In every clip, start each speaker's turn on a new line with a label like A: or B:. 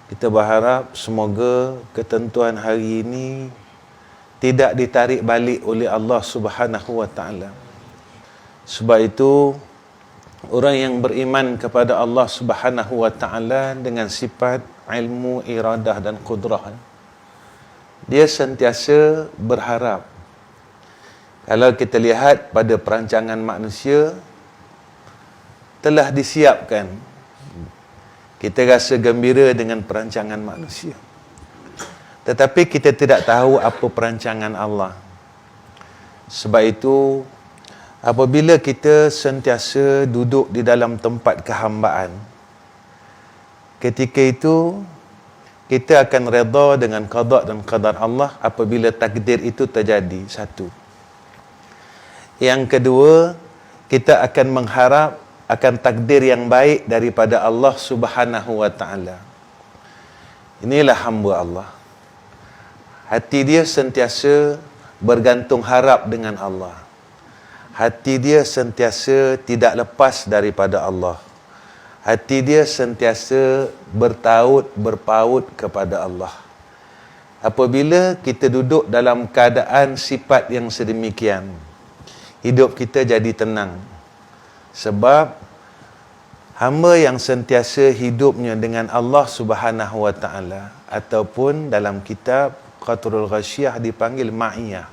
A: Kita berharap semoga ketentuan hari ini tidak ditarik balik oleh Allah Subhanahu wa taala. Sebab itu orang yang beriman kepada Allah Subhanahu wa taala dengan sifat ilmu, iradah dan qudrah, dia sentiasa berharap. Kalau kita lihat pada perancangan manusia telah disiapkan, kita rasa gembira dengan perancangan manusia. Tetapi kita tidak tahu apa perancangan Allah. Sebab itu, apabila kita sentiasa duduk di dalam tempat kehambaan, ketika itu, kita akan redha dengan qada dan qadar Allah apabila takdir itu terjadi. Satu. Yang kedua, kita akan mengharap akan takdir yang baik daripada Allah Subhanahu wa taala. Inilah hamba Allah. Hati dia sentiasa bergantung harap dengan Allah. Hati dia sentiasa tidak lepas daripada Allah. Hati dia sentiasa berpaut kepada Allah. Apabila kita duduk dalam keadaan sifat yang sedemikian, hidup kita jadi tenang. Sebab hamba yang sentiasa hidupnya dengan Allah Subhanahu wa taala, ataupun dalam kitab Qatrul Ghasyiyah dipanggil ma'iyah,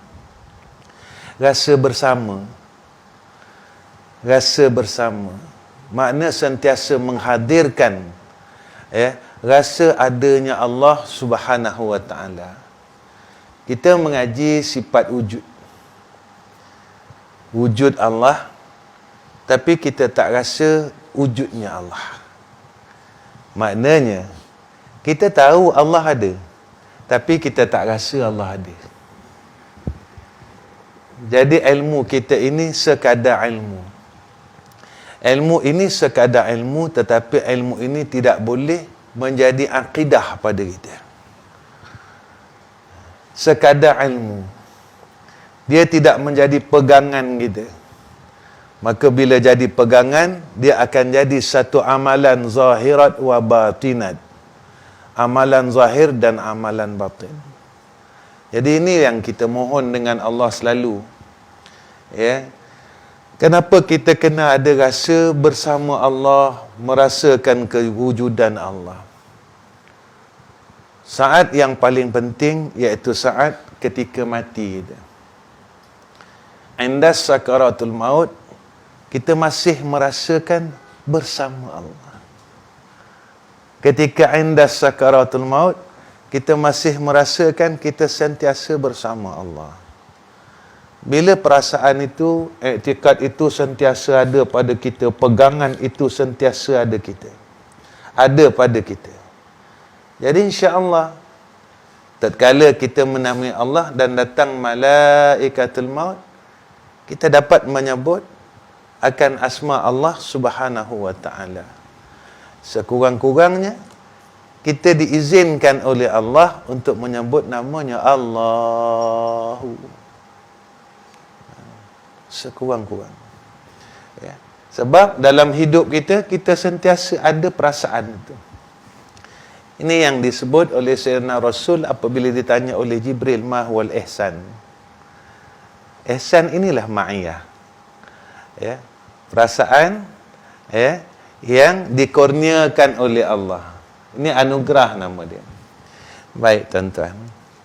A: rasa bersama. Rasa bersama makna sentiasa menghadirkan rasa adanya Allah Subhanahu wa taala. Kita mengaji sifat wujud Allah, tapi kita tak rasa wujudnya Allah. Maknanya, kita tahu Allah ada, tapi kita tak rasa Allah ada. Jadi ilmu kita ini sekadar ilmu. Ilmu ini sekadar ilmu, tetapi ilmu ini tidak boleh menjadi akidah pada kita. Sekadar ilmu. Dia tidak menjadi pegangan kita. Maka bila jadi pegangan, dia akan jadi satu amalan zahirat wa batinat. Amalan zahir dan amalan batin. Jadi ini yang kita mohon dengan Allah selalu. Ya. Kenapa kita kena ada rasa bersama Allah, merasakan kewujudan Allah? Saat yang paling penting iaitu saat ketika mati kita. Indas sakaratul maut, kita masih merasakan bersama Allah. Ketika indas sakaratul maut, kita masih merasakan kita sentiasa bersama Allah. Bila perasaan itu, iktikad itu sentiasa ada pada kita, pegangan itu sentiasa ada pada kita. Jadi insya-Allah, tatkala kita menamai Allah dan datang malaikatul maut, kita dapat menyebut akan asma Allah Subhanahu wa taala. Sekurang-kurangnya kita diizinkan oleh Allah untuk menyebut namanya Allahu. Sekurang-kurang. Ya. Sebab dalam hidup kita, kita sentiasa ada perasaan itu. Ini yang disebut oleh Sayyidina Rasul apabila ditanya oleh Jibril, ma huwal ihsan. Ihsan inilah ma'iyah. Ya. Perasaan yang dikurniakan oleh Allah. Ini anugerah nama dia. Baik tuan-tuan.